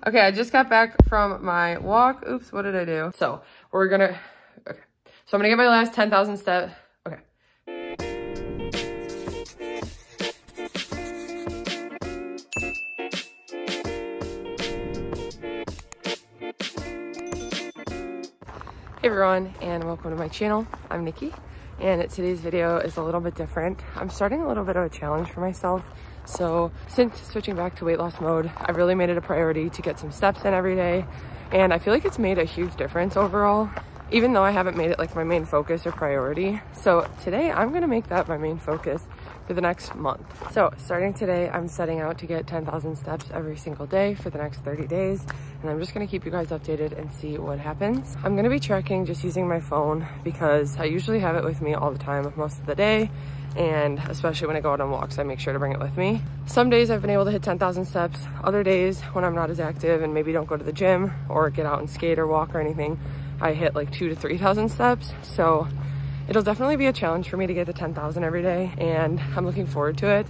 Okay, I just got back from my walk. Oops, what did I do? So we're gonna, okay. So I'm gonna get my last 10,000 steps. Okay. Hey everyone, and welcome to my channel. I'm Nikki, and today's video is a little bit different. I'm starting a little bit of a challenge for myself. So since switching back to weight loss mode, I've really made it a priority to get some steps in every day. And I feel like it's made a huge difference overall, even though I haven't made it like my main focus or priority. So today I'm gonna make that my main focus for the next month. So starting today, I'm setting out to get 10,000 steps every single day for the next 30 days. And I'm just gonna keep you guys updated and see what happens. I'm gonna be tracking just using my phone because I usually have it with me all the time, most of the day. And especially when I go out on walks, I make sure to bring it with me. Some days I've been able to hit 10,000 steps. Other days when I'm not as active and maybe don't go to the gym or get out and skate or walk or anything, I hit like 2,000 to 3,000 steps. So it'll definitely be a challenge for me to get to 10,000 every day, and I'm looking forward to it.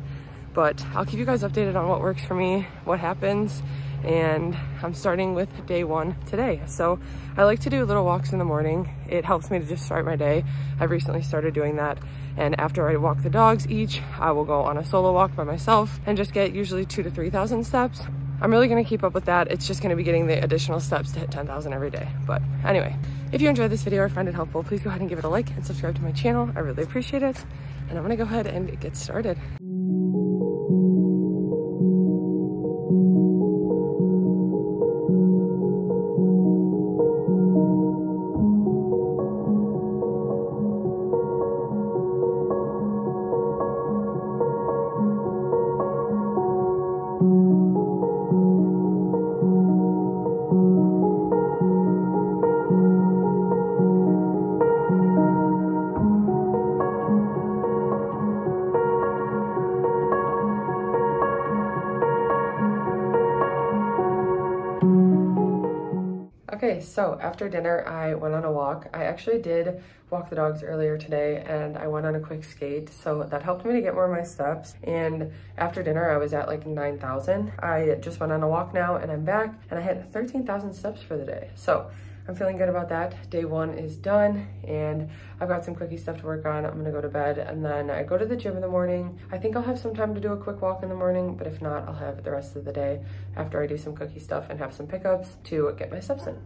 But I'll keep you guys updated on what works for me, what happens, and I'm starting with day one today. So I like to do little walks in the morning. It helps me to just start my day. I've recently started doing that. And after I walk the dogs each, I will go on a solo walk by myself and just get usually 2,000 to 3,000 steps. I'm really gonna keep up with that. It's just gonna be getting the additional steps to hit 10,000 every day. But anyway, if you enjoyed this video or find it helpful, please go ahead and give it a like and subscribe to my channel. I really appreciate it. And I'm gonna go ahead and get started. Okay, so after dinner, I went on a walk. I actually did walk the dogs earlier today, and I went on a quick skate, so that helped me to get more of my steps. And after dinner, I was at like 9,000. I just went on a walk now, and I'm back, and I hit 13,000 steps for the day. So I'm feeling good about that. Day one is done, and I've got some quickie stuff to work on. I'm gonna go to bed, and then I go to the gym in the morning. I think I'll have some time to do a quick walk in the morning, but if not, I'll have the rest of the day after I do some cookie stuff and have some pickups to get my steps in.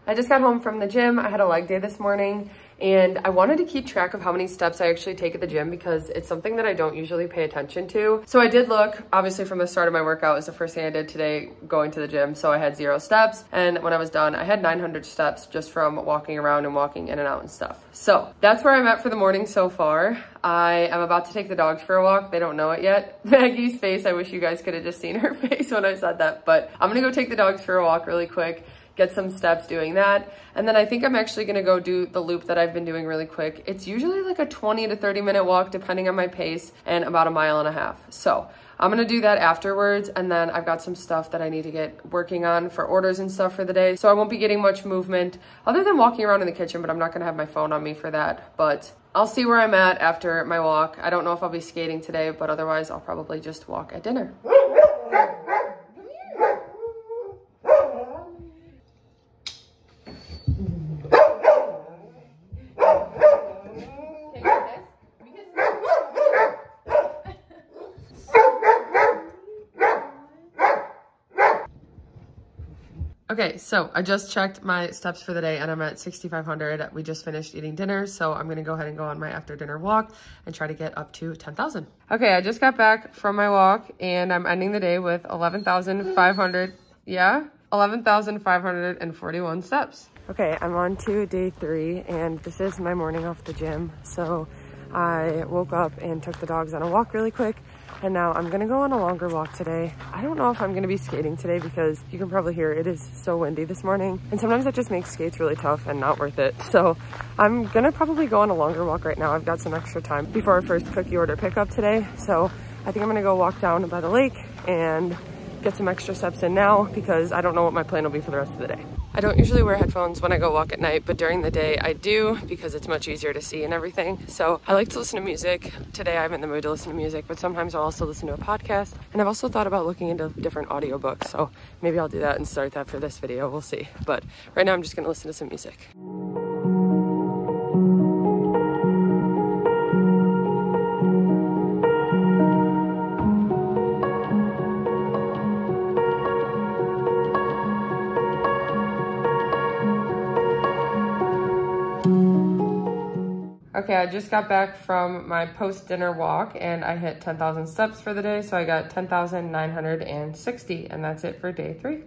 I just got home from the gym. I had a leg day this morning, and I wanted to keep track of how many steps I actually take at the gym because it's something that I don't usually pay attention to. So I did look, obviously from the start of my workout was the first thing I did today, going to the gym. So I had 0 steps, and when I was done, I had 900 steps just from walking around and walking in and out and stuff. So that's where I'm at for the morning so far. I am about to take the dogs for a walk. They don't know it yet. Maggie's face, I wish you guys could have just seen her face when I said that, but I'm gonna go take the dogs for a walk really quick, get some steps doing that. And then I think I'm actually gonna go do the loop that I've been doing really quick. It's usually like a 20 to 30 minute walk depending on my pace, and about 1.5 miles. So I'm gonna do that afterwards, and then I've got some stuff that I need to get working on for orders and stuff for the day. So I won't be getting much movement other than walking around in the kitchen, but I'm not gonna have my phone on me for that. But I'll see where I'm at after my walk. I don't know if I'll be skating today, but otherwise I'll probably just walk at dinner. Okay, so I just checked my steps for the day and I'm at 6,500. We just finished eating dinner, so I'm gonna go ahead and go on my after dinner walk and try to get up to 10,000. Okay, I just got back from my walk and I'm ending the day with 11,500, 11,541 steps. Okay, I'm on to day 3 and this is my morning off the gym. So I woke up and took the dogs on a walk really quick, and now I'm gonna go on a longer walk today. I don't know if I'm gonna be skating today because you can probably hear it is so windy this morning, and sometimes that just makes skates really tough and not worth it. So I'm gonna probably go on a longer walk right now. I've got some extra time before our first cookie order pickup today. So I think I'm gonna go walk down by the lake and get some extra steps in now because I don't know what my plan will be for the rest of the day. I don't usually wear headphones when I go walk at night, but during the day I do because it's much easier to see and everything. So I like to listen to music. Today I'm in the mood to listen to music, but sometimes I'll also listen to a podcast. And I've also thought about looking into different audiobooks. So maybe I'll do that and start that for this video. We'll see. But right now I'm just gonna listen to some music. Okay, I just got back from my post-dinner walk and I hit 10,000 steps for the day. So I got 10,960 and that's it for day 3.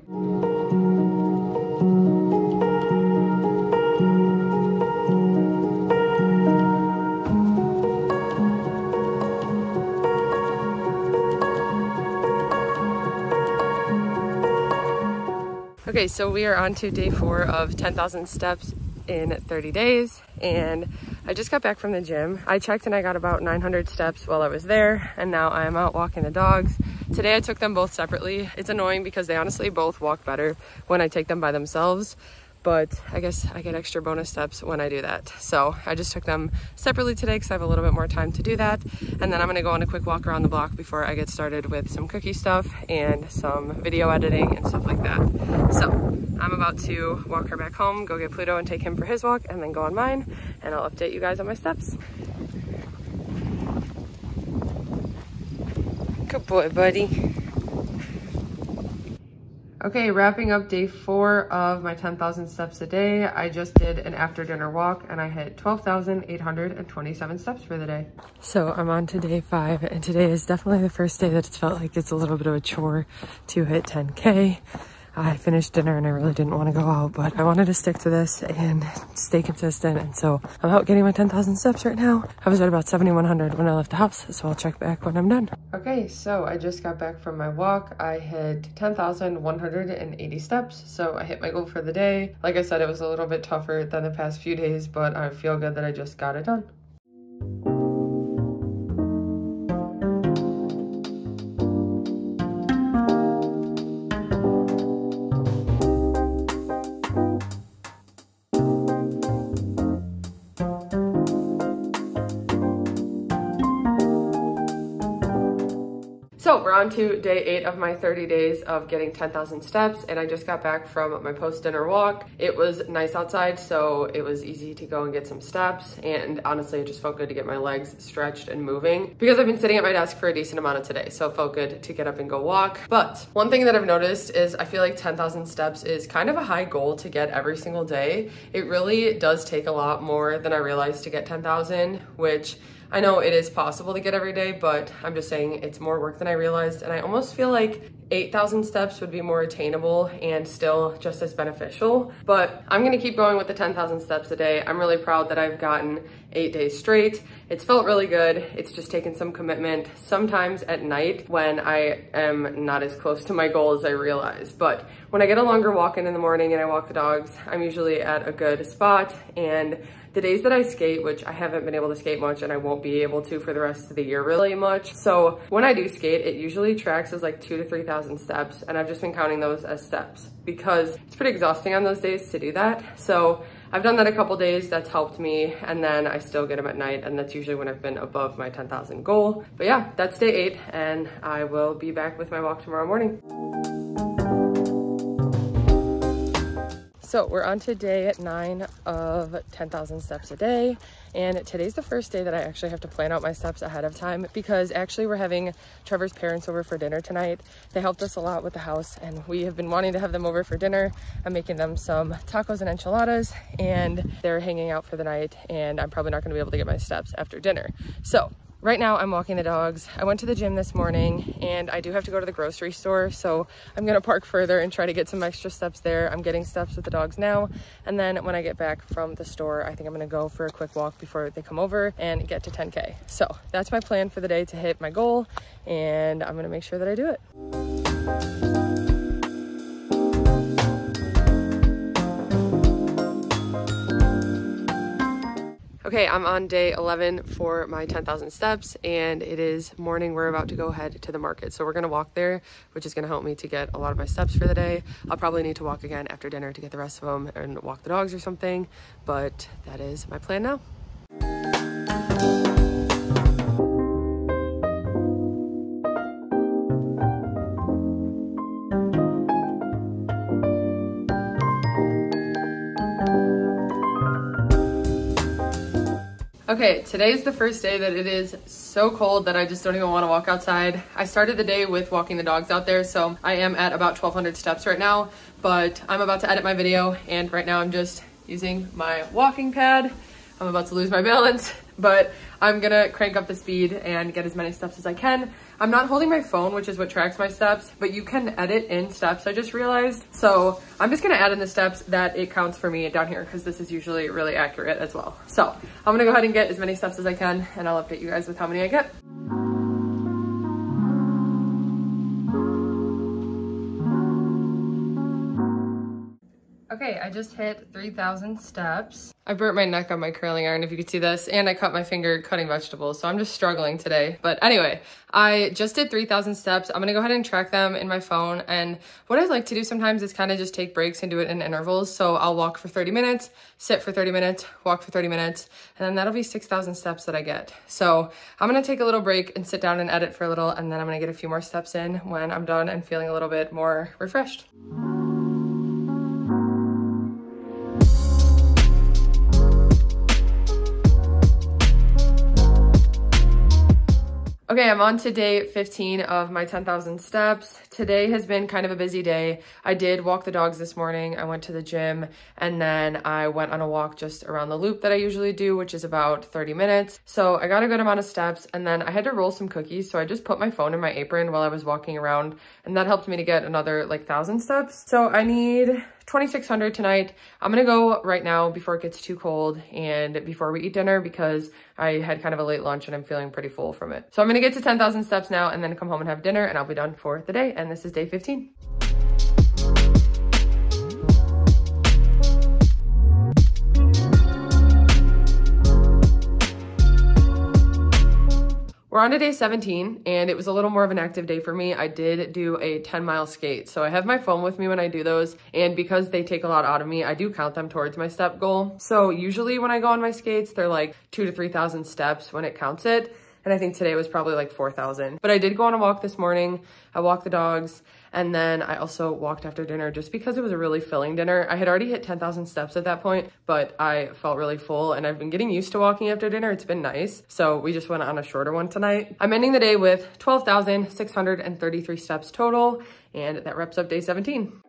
Okay, so we are on to day 4 of 10,000 steps in 30 days and I just got back from the gym. I checked and I got about 900 steps while I was there, and now I am out walking the dogs. Today I took them both separately. It's annoying because they honestly both walk better when I take them by themselves, but I guess I get extra bonus steps when I do that. So I just took them separately today because I have a little bit more time to do that. And then I'm gonna go on a quick walk around the block before I get started with some cookie stuff and some video editing and stuff like that. So I'm about to walk her back home, go get Pluto and take him for his walk, and then go on mine, and I'll update you guys on my steps. Good boy, buddy. Okay, wrapping up day 4 of my 10,000 steps a day. I just did an after dinner walk and I hit 12,827 steps for the day. So I'm on to day 5 and today is definitely the first day that it's felt like it's a little bit of a chore to hit 10K. I finished dinner and I really didn't want to go out, but I wanted to stick to this and stay consistent. And so I'm out getting my 10,000 steps right now. I was at about 7,100 when I left the house, so I'll check back when I'm done. Okay, so I just got back from my walk. I hit 10,180 steps, so I hit my goal for the day. Like I said, it was a little bit tougher than the past few days, but I feel good that I just got it done. So we're on to day 8 of my 30 days of getting 10,000 steps, and I just got back from my post-dinner walk. It was nice outside, so it was easy to go and get some steps, and honestly it just felt good to get my legs stretched and moving because I've been sitting at my desk for a decent amount of today, so it felt good to get up and go walk. But one thing that I've noticed is I feel like 10,000 steps is kind of a high goal to get every single day. It really does take a lot more than I realized to get 10,000, which I know it is possible to get every day, but I'm just saying it's more work than I realized. And I almost feel like 8,000 steps would be more attainable and still just as beneficial. But I'm gonna keep going with the 10,000 steps a day. I'm really proud that I've gotten 8 days straight. It's felt really good. It's just taken some commitment sometimes at night when I am not as close to my goal as I realize. But when I get a longer walk in the morning and I walk the dogs, I'm usually at a good spot. And the days that I skate, which I haven't been able to skate much and I won't be able to for the rest of the year really much. So when I do skate, it usually tracks as like 2,000 to 3,000 steps. And I've just been counting those as steps because it's pretty exhausting on those days to do that. So I've done that a couple days, that's helped me. And then I still get them at night, and that's usually when I've been above my 10,000 goal. But yeah, that's day 8 and I will be back with my walk tomorrow morning. So we're on to day 9 of 10,000 steps a day. And today's the first day that I actually have to plan out my steps ahead of time because actually we're having Trevor's parents over for dinner tonight. They helped us a lot with the house and we have been wanting to have them over for dinner. I'm making them some tacos and enchiladas and they're hanging out for the night and I'm probably not gonna be able to get my steps after dinner. So right now I'm walking the dogs. I went to the gym this morning and I do have to go to the grocery store. So I'm gonna park further and try to get some extra steps there. I'm getting steps with the dogs now. And then when I get back from the store, I think I'm gonna go for a quick walk before they come over and get to 10K. So that's my plan for the day to hit my goal. And I'm gonna make sure that I do it. Okay, I'm on day 11 for my 10,000 steps, and it is morning. We're about to go head to the market. So we're gonna walk there, which is gonna help me to get a lot of my steps for the day. I'll probably need to walk again after dinner to get the rest of them and walk the dogs or something, but that is my plan now. Okay, today is the first day that it is so cold that I just don't even want to walk outside. I started the day with walking the dogs out there, so I am at about 1,200 steps right now, but I'm about to edit my video, and right now I'm just using my walking pad. I'm about to lose my balance, but I'm gonna crank up the speed and get as many steps as I can. I'm not holding my phone, which is what tracks my steps, but you can edit in steps, I just realized. So I'm just gonna add in the steps that it counts for me down here, because this is usually really accurate as well. So I'm gonna go ahead and get as many steps as I can, and I'll update you guys with how many I get. Okay, I just hit 3,000 steps. I burnt my neck on my curling iron, if you could see this, and I cut my finger cutting vegetables, so I'm just struggling today. But anyway, I just did 3,000 steps. I'm gonna go ahead and track them in my phone, and what I like to do sometimes is kind of just take breaks and do it in intervals. So I'll walk for 30 minutes, sit for 30 minutes, walk for 30 minutes, and then that'll be 6,000 steps that I get. So I'm gonna take a little break and sit down and edit for a little, and then I'm gonna get a few more steps in when I'm done and feeling a little bit more refreshed. Okay, I'm on to day 15 of my 10,000 steps. Today has been kind of a busy day. I did walk the dogs this morning. I went to the gym, and then I went on a walk just around the loop that I usually do, which is about 30 minutes. So I got a good amount of steps, and then I had to roll some cookies. So I just put my phone in my apron while I was walking around, and that helped me to get another like 1,000 steps. So I need 2,600 tonight. I'm gonna go right now before it gets too cold and before we eat dinner, because I had kind of a late lunch and I'm feeling pretty full from it. So I'm gonna get to 10,000 steps now and then come home and have dinner, and I'll be done for the day. And this is day 15. We're on to day 17, and it was a little more of an active day for me. I did do a 10-mile skate. So I have my phone with me when I do those, and because they take a lot out of me, I do count them towards my step goal. So usually when I go on my skates, they're like 2,000 to 3,000 steps when it counts it. And I think today was probably like 4,000. But I did go on a walk this morning. I walked the dogs, and then I also walked after dinner just because it was a really filling dinner. I had already hit 10,000 steps at that point, but I felt really full, and I've been getting used to walking after dinner. It's been nice. So we just went on a shorter one tonight. I'm ending the day with 12,633 steps total, and that wraps up day 17.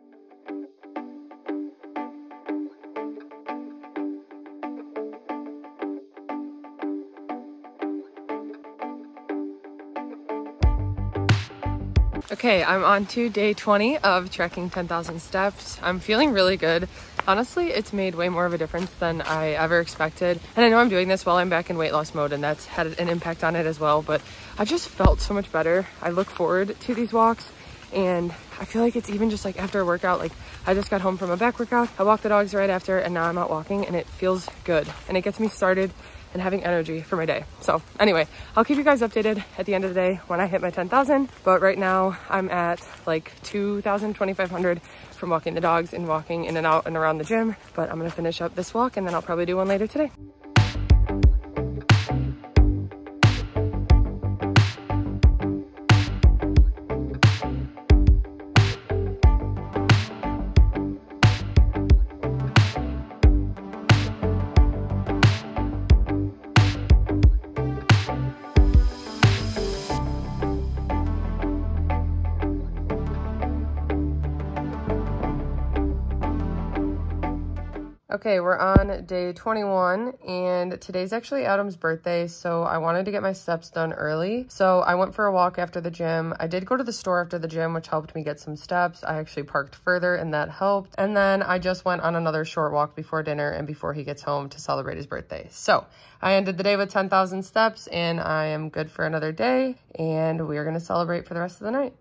Okay, I'm on to day 20 of tracking 10,000 steps. I'm feeling really good. Honestly, it's made way more of a difference than I ever expected. And I know I'm doing this while I'm back in weight loss mode, and that's had an impact on it as well, but I just felt so much better. I look forward to these walks, and I feel like it's even just like after a workout. Like, I just got home from a back workout, I walked the dogs right after, and now I'm out walking, and it feels good. And it gets me started and having energy for my day. So anyway, I'll keep you guys updated at the end of the day when I hit my 10,000. But right now I'm at like 2,000, 2,500 from walking the dogs and walking in and out and around the gym. But I'm gonna finish up this walk, and then I'll probably do one later today. Okay, we're on day 21, and today's actually Adam's birthday, so I wanted to get my steps done early. So I went for a walk after the gym. I did go to the store after the gym, which helped me get some steps. I actually parked further, and that helped. And then I just went on another short walk before dinner and before he gets home to celebrate his birthday. So I ended the day with 10,000 steps, and I am good for another day, and we are going to celebrate for the rest of the night.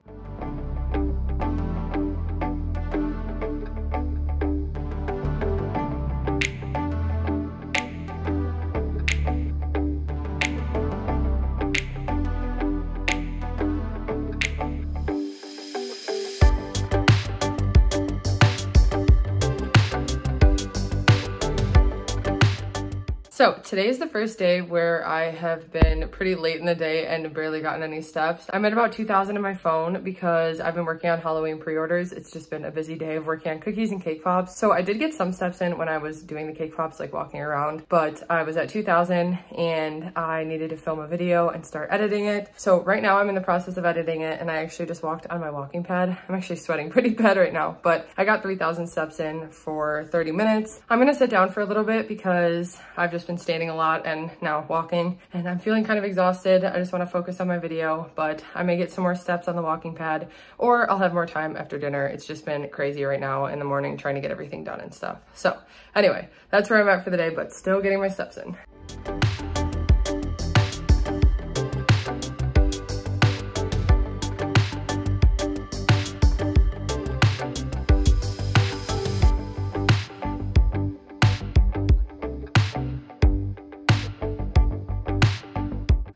So today is the first day where I have been pretty late in the day and barely gotten any steps. I'm at about 2,000 in my phone because I've been working on Halloween pre-orders. It's just been a busy day of working on cookies and cake pops. So I did get some steps in when I was doing the cake pops, like walking around, but I was at 2,000 and I needed to film a video and start editing it. So right now I'm in the process of editing it, and I actually just walked on my walking pad. I'm actually sweating pretty bad right now, but I got 3,000 steps in for 30 minutes. I'm gonna sit down for a little bit because I've just been standing a lot and now walking, and I'm feeling kind of exhausted. I just want to focus on my video, but I may get some more steps on the walking pad, or I'll have more time after dinner. It's just been crazy right now in the morning trying to get everything done and stuff. So anyway, that's where I'm at for the day, but still getting my steps in.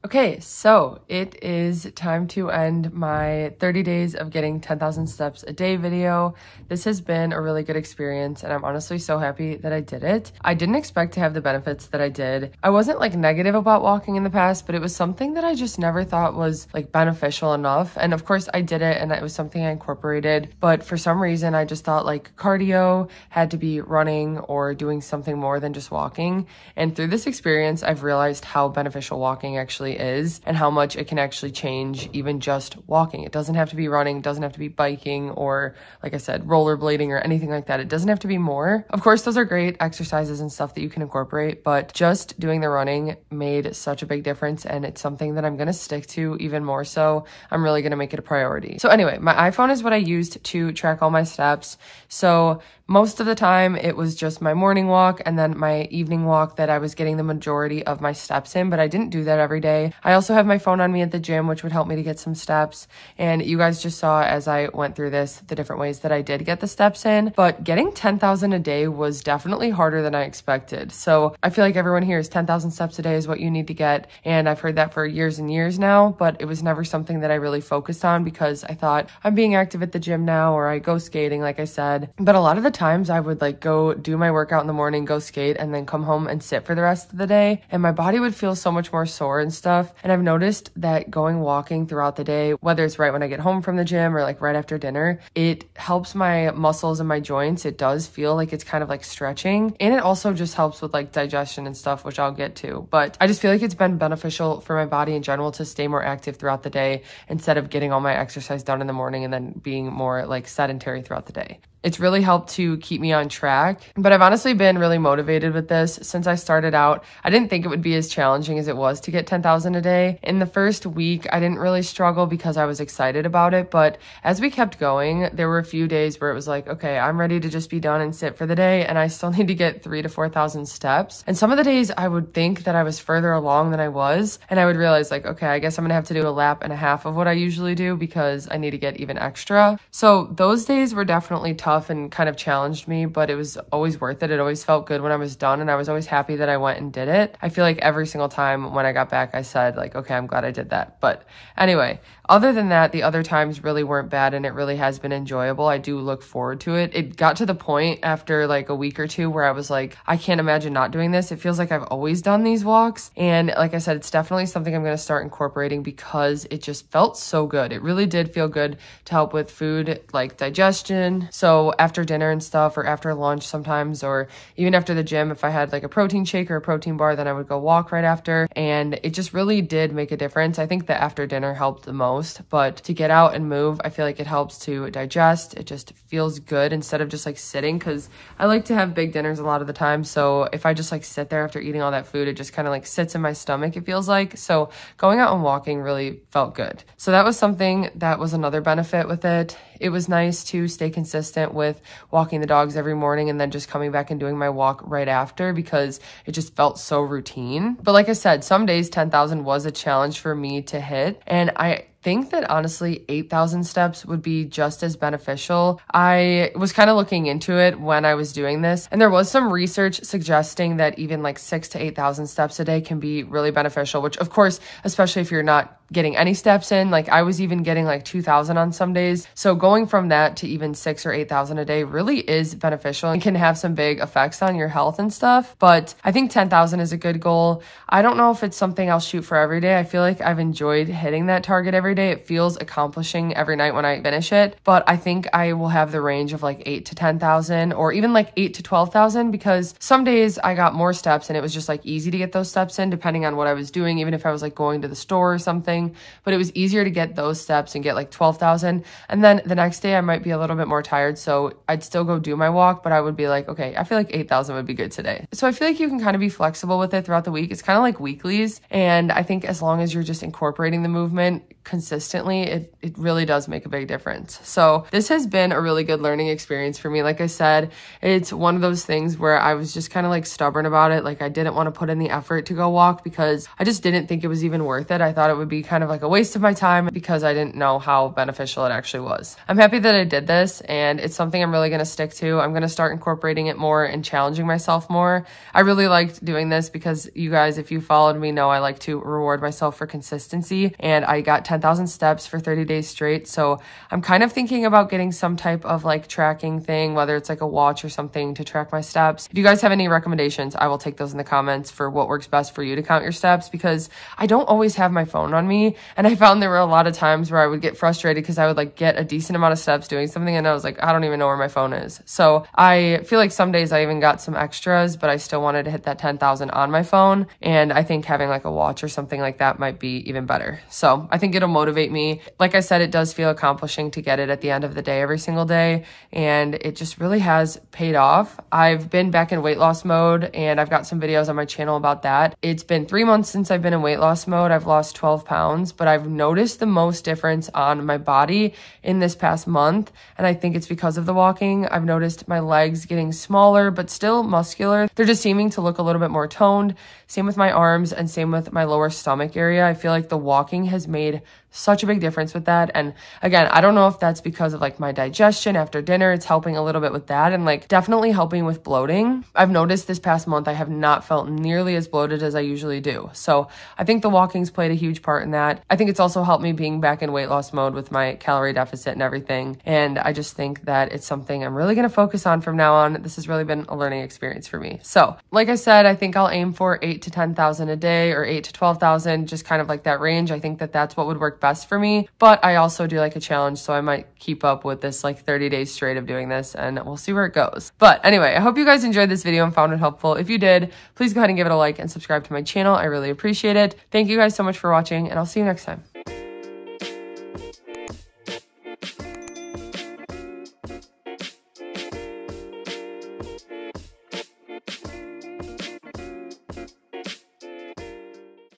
Okay, so it is time to end my 30 days of getting 10,000 steps a day video. This has been a really good experience, and I'm honestly so happy that I did it. I didn't expect to have the benefits that I did. I wasn't like negative about walking in the past, but it was something that I just never thought was like beneficial enough. And of course I did it, and it was something I incorporated, but for some reason I just thought like cardio had to be running or doing something more than just walking. And through this experience, I've realized how beneficial walking actually is and how much it can actually change even just walking. It doesn't have to be running, it doesn't have to be biking or, like I said, rollerblading or anything like that. It doesn't have to be more. Of course, those are great exercises and stuff that you can incorporate, but just doing the running made such a big difference, and it's something that I'm gonna stick to even more so. I'm really gonna make it a priority. So anyway, my iPhone is what I used to track all my steps. So most of the time it was just my morning walk and then my evening walk that I was getting the majority of my steps in, but I didn't do that every day. I also have my phone on me at the gym, which would help me to get some steps. And you guys just saw as I went through this, the different ways that I did get the steps in, but getting 10,000 a day was definitely harder than I expected. So I feel like everyone hears 10,000 steps a day is what you need to get. And I've heard that for years and years now, but it was never something that I really focused on because I thought I'm being active at the gym now, or I go skating, like I said. But a lot of the times I would like go do my workout in the morning, go skate, and then come home and sit for the rest of the day, and my body would feel so much more sore and stuff. And I've noticed that going walking throughout the day, whether it's right when I get home from the gym or like right after dinner, it helps my muscles and my joints. It does feel like it's kind of like stretching, and it also just helps with like digestion and stuff, which I'll get to. But I just feel like it's been beneficial for my body in general to stay more active throughout the day instead of getting all my exercise done in the morning and then being more like sedentary throughout the day. It's really helped to keep me on track, but I've honestly been really motivated with this since I started out. I didn't think it would be as challenging as it was to get 10,000 a day. In the first week, I didn't really struggle because I was excited about it, but as we kept going, there were a few days where it was like, okay, I'm ready to just be done and sit for the day, and I still need to get 3,000 to 4,000 steps. And some of the days I would think that I was further along than I was, and I would realize like, okay, I guess I'm gonna have to do a lap and a half of what I usually do because I need to get even extra. So those days were definitely tough and kind of challenged me, but it was always worth it. It always felt good when I was done, and I was always happy that I went and did it. I feel like every single time when I got back, I said like, okay, I'm glad I did that. But anyway, other than that, the other times really weren't bad, and it really has been enjoyable. I do look forward to it. It got to the point after like a week or two where I was like, I can't imagine not doing this. It feels like I've always done these walks. And like I said, it's definitely something I'm going to start incorporating because it just felt so good. It really did feel good to help with food, like digestion. So after dinner and stuff, or after lunch sometimes, or even after the gym, if I had like a protein shake or a protein bar, then I would go walk right after. And it just really did make a difference. I think the after dinner helped the most, but to get out and move, I feel like it helps to digest. It just feels good instead of just like sitting, because I like to have big dinners a lot of the time. So if I just like sit there after eating all that food, it just kind of like sits in my stomach, it feels like. So going out and walking really felt good. So that was something that was another benefit with it. It was nice to stay consistent with walking the dogs every morning and then just coming back and doing my walk right after because it just felt so routine. But like I said, some days 10,000 was a challenge for me to hit, and I think that honestly 8,000 steps would be just as beneficial. I was kind of looking into it when I was doing this, and there was some research suggesting that even like 6,000 to 8,000 steps a day can be really beneficial, which of course, especially if you're not getting any steps in. Like I was even getting like 2,000 on some days. So going from that to even 6,000 or 8,000 a day really is beneficial and can have some big effects on your health and stuff. But I think 10,000 is a good goal. I don't know if it's something I'll shoot for every day. I feel like I've enjoyed hitting that target every day. It feels accomplishing every night when I finish it. But I think I will have the range of like 8,000 to 10,000 or even like 8,000 to 12,000, because some days I got more steps and it was just like easy to get those steps in depending on what I was doing, even if I was like going to the store or something. But it was easier to get those steps and get like 12,000. And then the next day I might be a little bit more tired, so I'd still go do my walk, but I would be like, okay, I feel like 8,000 would be good today. So I feel like you can kind of be flexible with it throughout the week. It's kind of like weeklies. And I think as long as you're just incorporating the movement consistently, it really does make a big difference. So this has been a really good learning experience for me. Like I said, it's one of those things where I was just kind of like stubborn about it. Like I didn't want to put in the effort to go walk because I just didn't think it was even worth it. I thought it would be kind of like a waste of my time because I didn't know how beneficial it actually was. I'm happy that I did this, and it's something I'm really going to stick to. I'm going to start incorporating it more and challenging myself more. I really liked doing this because you guys, if you followed me, know I like to reward myself for consistency, and I got 10,000 steps for 30 days straight. So I'm kind of thinking about getting some type of like tracking thing, whether it's like a watch or something to track my steps. If you guys have any recommendations, I will take those in the comments for what works best for you to count your steps, because I don't always have my phone on me. And I found there were a lot of times where I would get frustrated because I would like get a decent amount of steps doing something and I was like, I don't even know where my phone is. So I feel like some days I even got some extras, but I still wanted to hit that 10,000 on my phone. And I think having like a watch or something like that might be even better. So I think it'll motivate me. Like I said, it does feel accomplishing to get it at the end of the day every single day. And it just really has paid off. I've been back in weight loss mode and I've got some videos on my channel about that. It's been 3 months since I've been in weight loss mode. I've lost 12 pounds, but I've noticed the most difference on my body in this past month. And I think it's because of the walking. I've noticed my legs getting smaller, but still muscular. They're just seeming to look a little bit more toned. Same with my arms and same with my lower stomach area. I feel like the walking has made such a big difference with that. And again, I don't know if that's because of like my digestion after dinner. It's helping a little bit with that and like definitely helping with bloating. I've noticed this past month I have not felt nearly as bloated as I usually do. So I think the walking's played a huge part in that. I think it's also helped me being back in weight loss mode with my calorie deficit and everything. And I just think that it's something I'm really going to focus on from now on. This has really been a learning experience for me. So like I said, I think I'll aim for 8,000 to 10,000 a day or 8,000 to 12,000, just kind of like that range. I think that that's what would work best for me, but I also do like a challenge, so I might keep up with this like 30 days straight of doing this and we'll see where it goes. But anyway, I hope you guys enjoyed this video and found it helpful. If you did, please go ahead and give it a like and subscribe to my channel. I really appreciate it. Thank you guys so much for watching, and I'll see you next time.